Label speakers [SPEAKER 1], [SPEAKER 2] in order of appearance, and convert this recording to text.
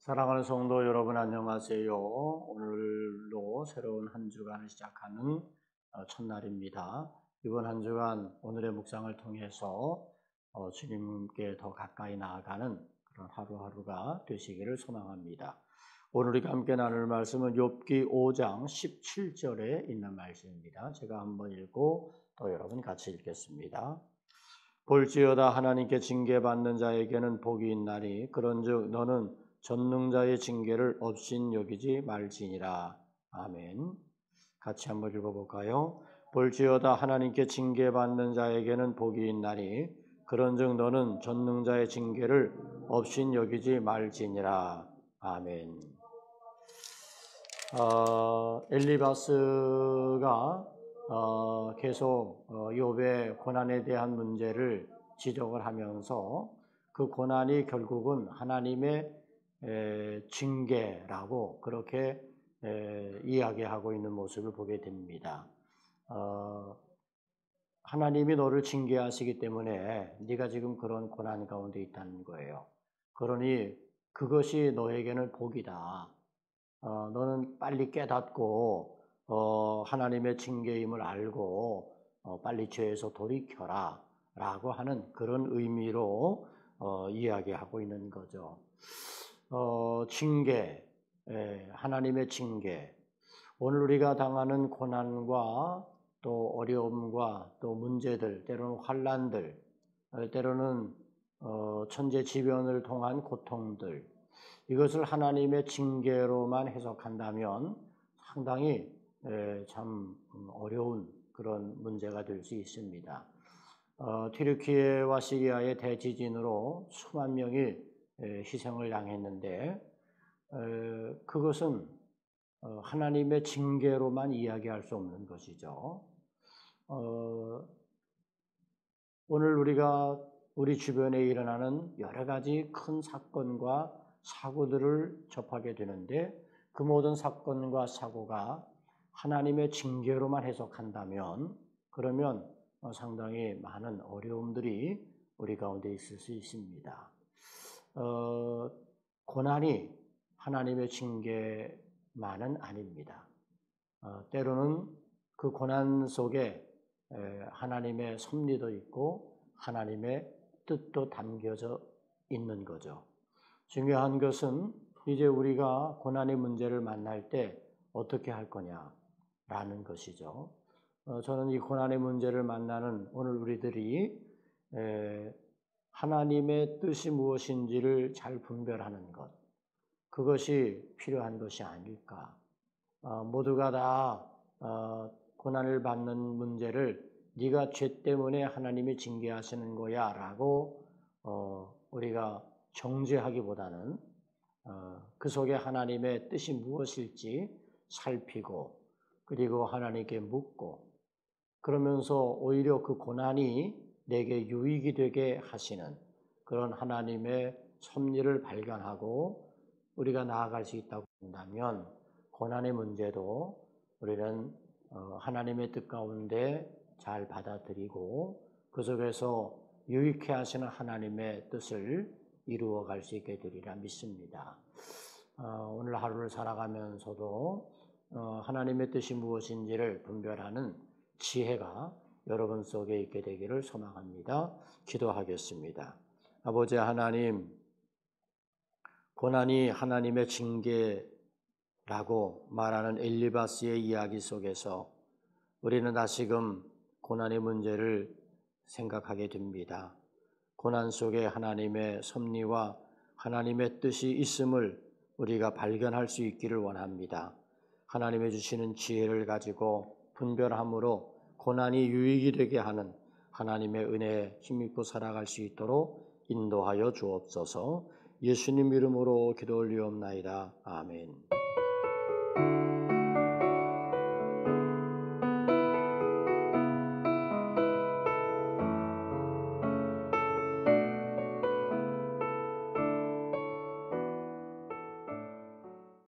[SPEAKER 1] 사랑하는 성도 여러분 안녕하세요. 오늘로 새로운 한 주간을 시작하는 첫날입니다. 이번 한 주간 오늘의 묵상을 통해서 주님께 더 가까이 나아가는 그런 하루하루가 되시기를 소망합니다. 오늘 우리가 함께 나눌 말씀은 욥기 5장 17절에 있는 말씀입니다. 제가 한번 읽고 또 여러분 같이 읽겠습니다. 볼지어다 하나님께 징계받는 자에게는 복이 있나니 그런즉 너는 전능자의 징계를 없인 여기지 말지니라. 아멘. 같이 한번 읽어볼까요? 볼지어다 하나님께 징계받는 자에게는 복이 있나니 그런즉 너는 전능자의 징계를 없인 여기지 말지니라. 아멘. 엘리바스가 계속 욥의 고난에 대한 문제를 지적을 하면서 그 고난이 결국은 하나님의 징계라고 그렇게 이야기하고 있는 모습을 보게 됩니다. 하나님이 너를 징계하시기 때문에 네가 지금 그런 고난 가운데 있다는 거예요. 그러니 그것이 너에게는 복이다. 너는 빨리 깨닫고 하나님의 징계임을 알고 빨리 죄에서 돌이켜라 라고 하는 그런 의미로 이야기하고 있는 거죠. 징계, 하나님의 징계. 오늘 우리가 당하는 고난과 또 어려움과 또 문제들, 때로는 환난들, 때로는 천재지변을 통한 고통들, 이것을 하나님의 징계로만 해석한다면 상당히 참 어려운 그런 문제가 될 수 있습니다. 튀르키예와 시리아의 대지진으로 수만 명이 희생을 당했는데 그것은 하나님의 징계로만 이야기할 수 없는 것이죠. 오늘 우리가 우리 주변에 일어나는 여러 가지 큰 사건과 사고들을 접하게 되는데 그 모든 사건과 사고가 하나님의 징계로만 해석한다면 그러면 상당히 많은 어려움들이 우리 가운데 있을 수 있습니다. 고난이 하나님의 징계만은 아닙니다. 때로는 그 고난 속에 하나님의 섭리도 있고 하나님의 뜻도 담겨져 있는 거죠. 중요한 것은 이제 우리가 고난의 문제를 만날 때 어떻게 할 거냐라는 것이죠. 저는 이 고난의 문제를 만나는 오늘 우리들이 하나님의 뜻이 무엇인지를 잘 분별하는 것, 그것이 필요한 것이 아닐까. 모두가 다 고난을 받는 문제를 네가 죄 때문에 하나님이 징계하시는 거야 라고 우리가 정죄하기보다는 그 속에 하나님의 뜻이 무엇일지 살피고 그리고 하나님께 묻고 그러면서 오히려 그 고난이 내게 유익이 되게 하시는 그런 하나님의 섭리를 발견하고 우리가 나아갈 수 있다고 한다면 고난의 문제도 우리는 하나님의 뜻 가운데 잘 받아들이고 그 속에서 유익해 하시는 하나님의 뜻을 이루어갈 수 있게 되리라 믿습니다. 오늘 하루를 살아가면서도 하나님의 뜻이 무엇인지를 분별하는 지혜가 여러분 속에 있게 되기를 소망합니다. 기도하겠습니다. 아버지 하나님, 고난이 하나님의 징계라고 말하는 엘리바스의 이야기 속에서 우리는 다시금 고난의 문제를 생각하게 됩니다. 고난 속에 하나님의 섭리와 하나님의 뜻이 있음을 우리가 발견할 수 있기를 원합니다. 하나님의 주시는 지혜를 가지고 분별함으로 고난이 유익이 되게 하는 하나님의 은혜에 힘입고 살아갈 수 있도록 인도하여 주옵소서. 예수님 이름으로 기도 올리옵나이다. 아멘.